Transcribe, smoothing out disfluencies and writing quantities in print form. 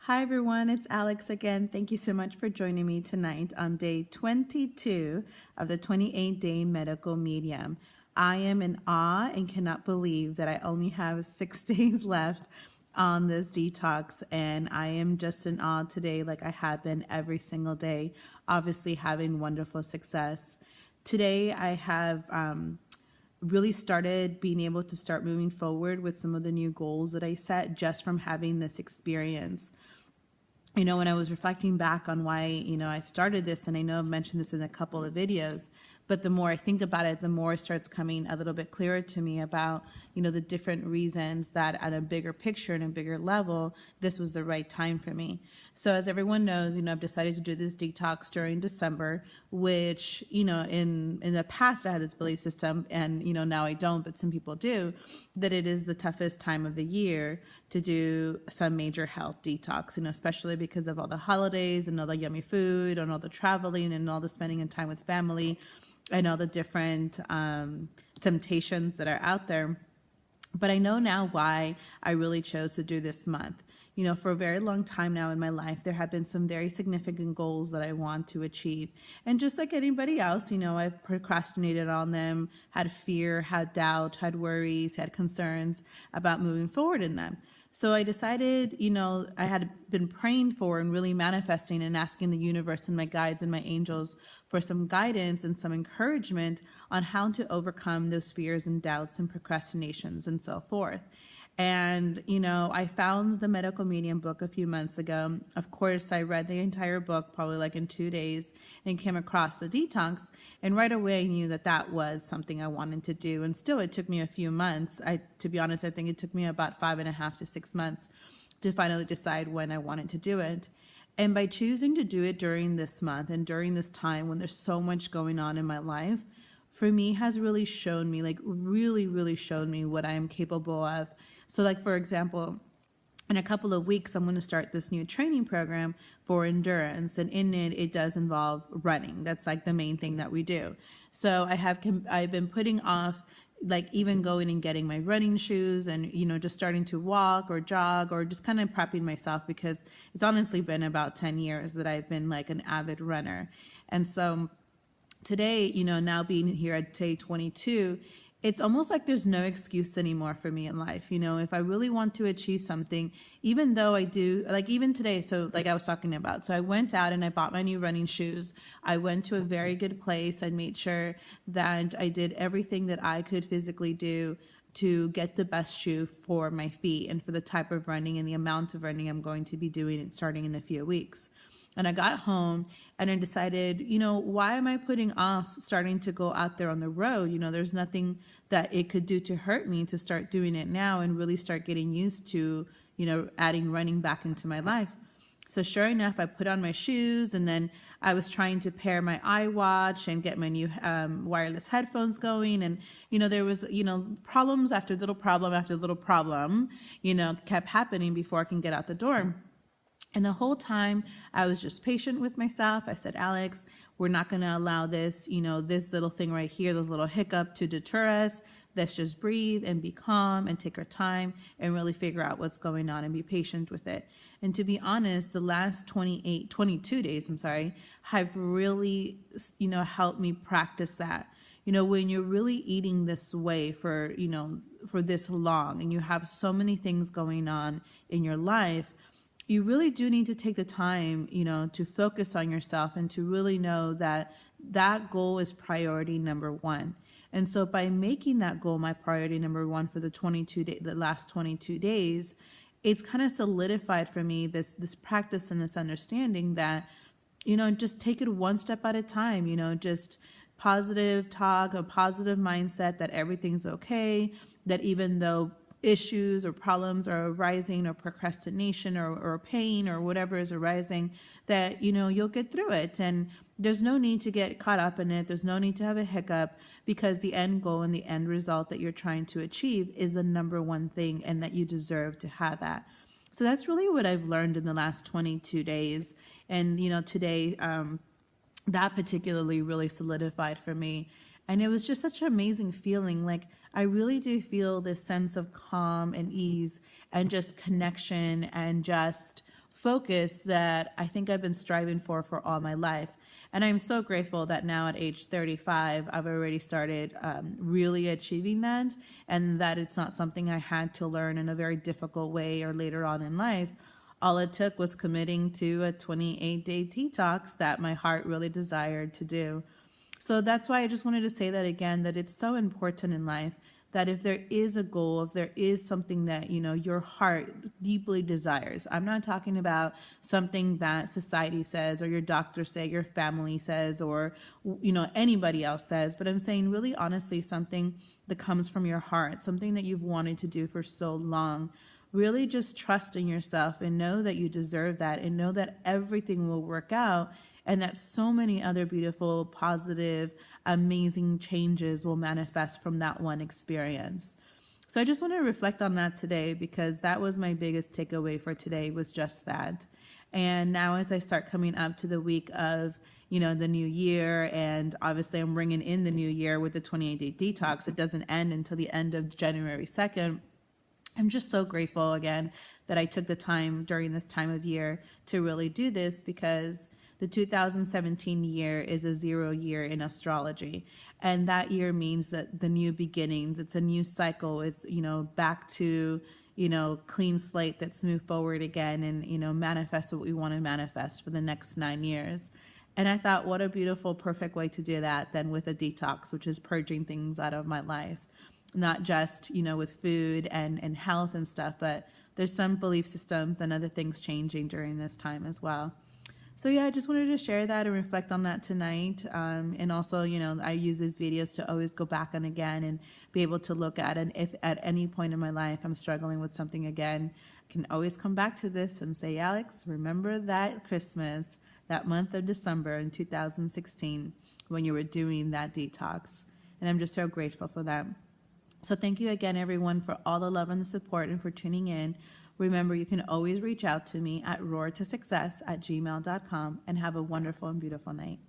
Hi, everyone. It's Alex again. Thank you so much for joining me tonight on day 22 of the 28-day medical medium. I am in awe and cannot believe that I only have 6 days left on this detox, and I am just in awe today, like I have been every single day, obviously having wonderful success. Today, I have really started being able to start moving forward with some of the new goals that I set just from having this experience. When I was reflecting back on why, I started this, and I know I've mentioned this in a couple of videos, but the more I think about it, the more it starts coming a little bit clearer to me about, the different reasons that at a bigger picture and a bigger level, this was the right time for me. So as everyone knows, I've decided to do this detox during December, which, in the past I had this belief system, and, now I don't, but some people do, that it is the toughest time of the year to do some major health detox, especially because of all the holidays and all the yummy food and all the traveling and all the spending and time with family and all the different temptations that are out there. But I know now why I really chose to do this month. For a very long time now in my life, there have been some very significant goals that I want to achieve. And just like anybody else, I've procrastinated on them, had fear, had doubt, had worries, had concerns about moving forward in them. So I decided, I had been praying for and really manifesting and asking the universe and my guides and my angels for some guidance and some encouragement on how to overcome those fears and doubts and procrastinations and so forth. And, I found the Medical Medium book a few months ago. Of course, I read the entire book probably like in 2 days and came across the detox. And right away, I knew that that was something I wanted to do. And still, it took me a few months. To be honest, I think it took me about 5.5 to 6 months to finally decide when I wanted to do it. And by choosing to do it during this month and during this time when there's so much going on in my life, for me has really shown me, like really shown me what I am capable of. So like, for example, in a couple of weeks, I'm going to start this new training program for endurance. And in it, it does involve running. That's like the main thing that we do. So I've been putting off like even going and getting my running shoes and, just starting to walk or jog or just kind of prepping myself, because it's honestly been about 10 years that I've been like an avid runner. And so today, now being here at day 22, it's almost like there's no excuse anymore for me in life. If I really want to achieve something, even though I do, like even today, so like I was talking about, so I went out and I bought my new running shoes. I went to a very good place. I made sure that I did everything that I could physically do to get the best shoe for my feet and for the type of running and the amount of running I'm going to be doing it starting in a few weeks. And I got home and I decided, why am I putting off starting to go out there on the road? There's nothing that it could do to hurt me to start doing it now and really start getting used to, adding running back into my life. So sure enough, I put on my shoes and then I was trying to pair my iWatch and get my new wireless headphones going. And, there was, problems after little problem after little problem, kept happening before I can get out the door. And the whole time I was just patient with myself. I said, Alex, we're not going to allow this, this little thing right here, this little hiccup to deter us. Let's just breathe and be calm and take our time and really figure out what's going on and be patient with it. And to be honest, the last 22 days, have really, helped me practice that. When you're really eating this way for this long and you have so many things going on in your life, you really do need to take the time, to focus on yourself and to really know that that goal is priority number one. And so by making that goal my priority number one for the last 22 days, it's kind of solidified for me this practice and this understanding that, just take it one step at a time, just positive talk, a positive mindset that everything's okay, that even though issues or problems are arising or procrastination or pain or whatever is arising, that, you'll get through it. And there's no need to get caught up in it. There's no need to have a hiccup, because the end goal and the end result that you're trying to achieve is the number one thing, and that you deserve to have that. So that's really what I've learned in the last 22 days. And, today, that particularly really solidified for me. And it was just such an amazing feeling. Like, I really do feel this sense of calm and ease and just connection and just focus that I think I've been striving for all my life. And I'm so grateful that now at age 35, I've already started really achieving that, and that it's not something I had to learn in a very difficult way or later on in life. All it took was committing to a 28-day detox that my heart really desired to do. So that's why I just wanted to say that again, that it's so important in life that if there is a goal, if there is something that, your heart deeply desires, I'm not talking about something that society says or your doctor say, your family says, or, anybody else says, but I'm saying really honestly something that comes from your heart, something that you've wanted to do for so long. Really just trust in yourself and know that you deserve that, and know that everything will work out, and that so many other beautiful, positive, amazing changes will manifest from that one experience. So I just want to reflect on that today, because that was my biggest takeaway for today, was just that. And now as I start coming up to the week of, the new year, and obviously I'm bringing in the new year with the 28-day detox. It doesn't end until the end of January 2nd. I'm just so grateful again that I took the time during this time of year to really do this, because the 2017 year is a 0 year in astrology. And that year means that the new beginnings, it's a new cycle. It's, back to, clean slate that's moved forward again, and, manifest what we want to manifest for the next 9 years. And I thought, what a beautiful, perfect way to do that than with a detox, which is purging things out of my life. Not just, with food and health and stuff, but there's some belief systems and other things changing during this time as well. So yeah, I just wanted to share that and reflect on that tonight. And also, I use these videos to always go back on again and be able to look at, and if at any point in my life I'm struggling with something again, I can always come back to this and say, Alex, remember that Christmas, that month of December in 2016, when you were doing that detox. And I'm just so grateful for that. So thank you again, everyone, for all the love and the support, and for tuning in. Remember, you can always reach out to me at roartosuccess@gmail.com, and have a wonderful and beautiful night.